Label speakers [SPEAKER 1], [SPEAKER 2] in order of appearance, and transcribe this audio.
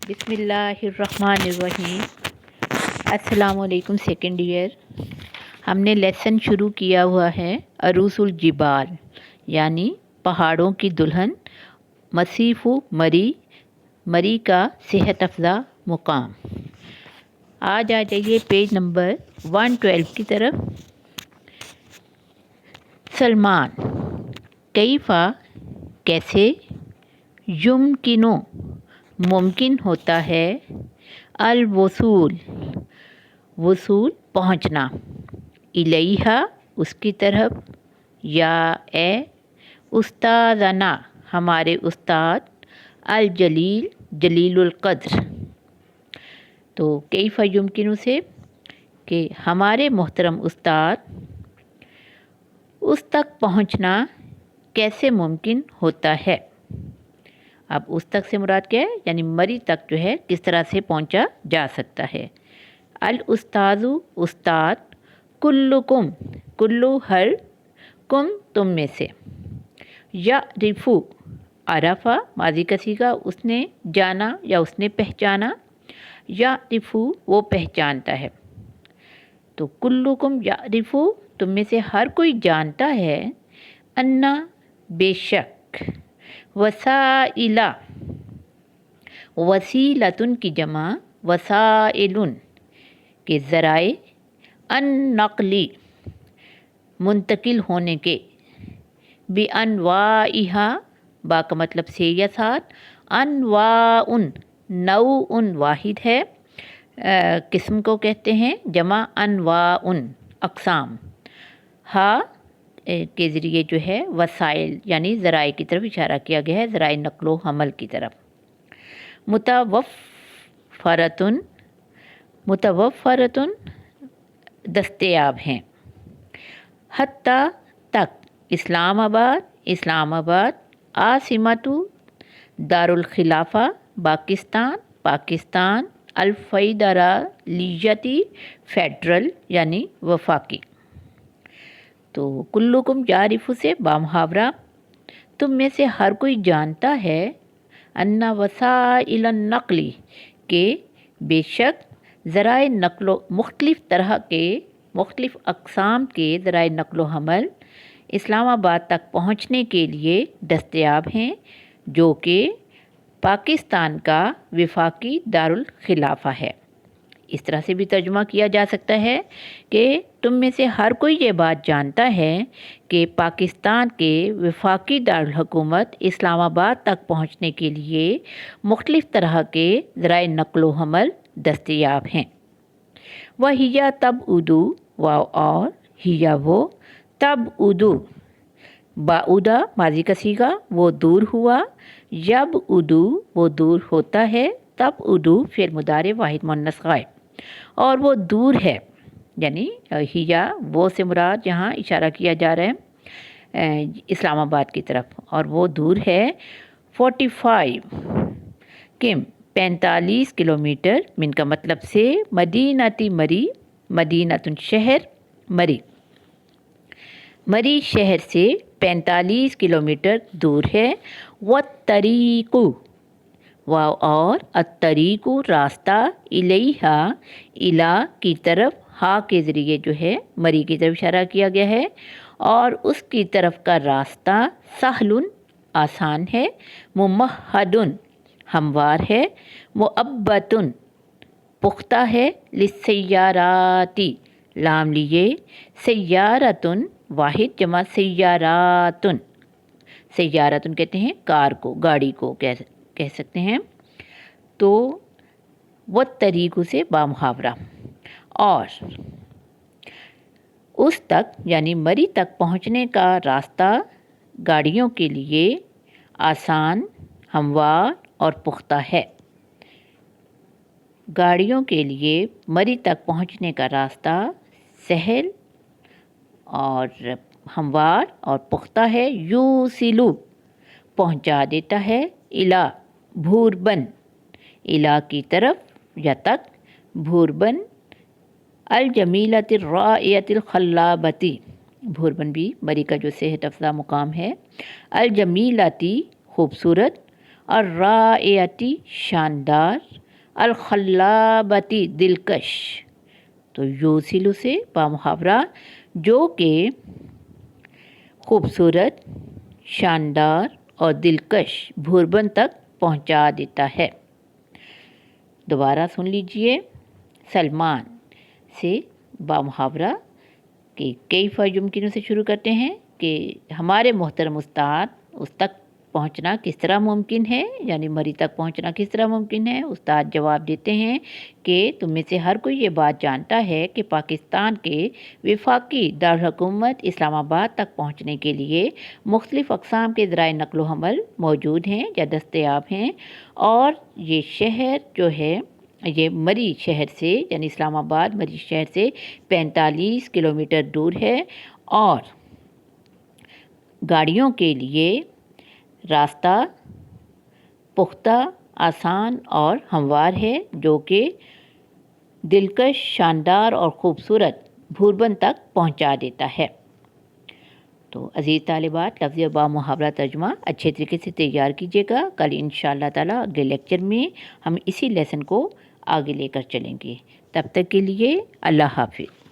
[SPEAKER 1] बिस्मिल्लाहिर्रहमानिर्रहीम। अस्सलाम वालेकुम सेकंड ईयर। हमने लेसन शुरू किया हुआ है अरूसुल जिबाल यानी पहाड़ों की दुल्हन मसीफ़ु मरी, मरी का सेहत अफ़ज़ा मुकाम। आज आ जाइए पेज नंबर 112 की तरफ। सलमान कैफ़ा कैसे, युमकिनु मुमकिन होता है, अल वसूल वसूल पहुँचना, इलैहा उसकी तरफ, या ए उस्तादना हमारे उस्ताद, अल जलील जलीलुल क़द्र। तो कैफ़ा युमकिनु से कि हमारे मोहतरम उस्ताद, उस तक पहुँचना कैसे मुमकिन होता है। अब उस तक से मुराद क्या है, यानी मरी तक जो है किस तरह से पहुँचा जा सकता है। अल उस्तादु उस्ताद, कुल्लुकुम कुल्लु हर, कुम तुम में से, या रिफू अरफा माजी का सीगा उसने जाना या उसने पहचाना, या रिफू वो पहचानता है। तो कुल्लुकुम या रिफू तुम में से हर कोई जानता है, अन्ना बेशक, वसाइला वसीलतुन की जमा वसाइलुन के ज़राए, अन नक़ली मुंतकिल होने के, बि अनवाइहा बा का मतलब से या साथ, अनवाउन नौउन वाहिद है, किस्म को कहते हैं, जमा अनवाउन अक़साम, हा के ज़रिए जो है वसाइल यानी ज़राए की तरफ इशारा किया गया है, ज़राए नक़्लो हमल की तरफ। मुतवफ़्फ़रतुन मुतवफ़्फ़रतुन दस्तयाब हैं, हत्ता तक, इस्लामाबाद इस्लामाबाद, आसिमतु दारुल खिलाफ़ा पाकिस्तान पाकिस्तान, अल फ़ेडरलियती फेडरल यानी वफाकी। तो कुल्लुकुम यारिफु से बामुहावरा तुम में से हर कोई जानता है, अन्ना वसाइलन नक़ली के बेशक ज़राए नक़्लो मुख्तलिफ़ तरह के मुख्तलिफ़ अक़साम के ज़राए नक़्लो हमल इस्लामाबाद तक पहुँचने के लिए दस्तयाब हैं, जो कि पाकिस्तान का वफाकी दारुल खिलाफ़ा है। इस तरह से भी तर्जुमा किया जा सकता है कि तुम में से हर कोई ये बात जानता है कि पाकिस्तान के वफाकी दारुल हुकूमत इस्लामाबाद तक पहुँचने के लिए मुख्तलिफ़ तरह के ज़राए नक़्लो हमल दस्तयाब हैं। वह हिया तब उदू वाव और हिया वो, तब उदू बाउदा माजी का सीगा वो दूर हुआ, जब उदू वो दूर होता है, तब उदू फिर मुदारे वाहिद मुन्नस गायब, और वो दूर है, यानी हिया वो से मुराद यहाँ इशारा किया जा रहा है इस्लामाबाद की तरफ, और वो दूर है 45 किम 45 किलोमीटर, मिन का मतलब से, मदीनती मरी मदीनतुन शहर, मरी मरी शहर से 45 किलोमीटर दूर है। व तरीक़ु वाव और अतरीक़ु रास्ता, इलैहा इला की तरफ, हा के ज़रिए जो है मरी की तरफ इशारा किया गया है, और उसकी तरफ का रास्ता सहलुन आसान है, मुमहदुन हमवार है, मुअब्बतुन पुख्ता है, लिस्सय्याराती लाम लिए, सय्यारतुन वाहिद जमा सय्यारातुन, सय्यारतुन कहते हैं कार को, गाड़ी को कह सकते हैं। तो वो तरीक़ों से बामुहावरा, और उस तक यानी मरी तक पहुँचने का रास्ता गाड़ियों के लिए आसान, हमवार और पुख्ता है। गाड़ियों के लिए मरी तक पहुँचने का रास्ता सहल और हमवार और पुख्ता है। यूसिलु पहुँचा देता है, इला भूरबन इला की तरफ या तक, भूरबन अल जमीलतिर रायतिल खल्लाबती, भूरबन भी मरी का जो सेहत अफ़ज़ा मुकाम है, अल जमीलती खूबसूरत, الرائعتی شاندار، الخلابتی دلکش، تو یوسلو سے بامحاورہ جو کہ خوبصورت، شاندار اور دلکش بھوربن تک پہنچا دیتا ہے۔ دوبارہ سن لیجئے، سلمان سے بامحاورہ کہ کیف یمکنہ سے شروع کرتے ہیں کہ ہمارے محترم استاد اس تک پہنچنا کس طرح ممکن ہے، یعنی مری تک پہنچنا کس طرح ممکن ہے۔ استاد جواب دیتے ہیں کہ تم میں سے ہر کوئی یہ بات جانتا ہے کہ پاکستان کے وفاقی دارالحکومت اسلام آباد تک پہنچنے کے لیے مختلف اقسام کے ذرائع نقل و حمل موجود ہیں یا دستیاب ہیں، اور یہ شہر جو ہے یہ مری شہر سے یعنی اسلام آباد مری شہر سے 45 کلومیٹر دور ہے، اور گاڑیوں کے لیے راستہ پختہ، آسان اور ہموار ہے، جو کہ دلکش، شاندار اور خوبصورت بھوربن تک پہنچا دیتا ہے۔ تو عزیز طالبات، لفظی و بامحاورہ ترجمہ اچھے طریقے سے تیار کیجیے گا۔ کل انشاءاللہ تعالیٰ اگلے لیکچر میں ہم اسی لیسن کو آگے لے کر چلیں گے۔ تب تک کے لیے اللہ حافظ۔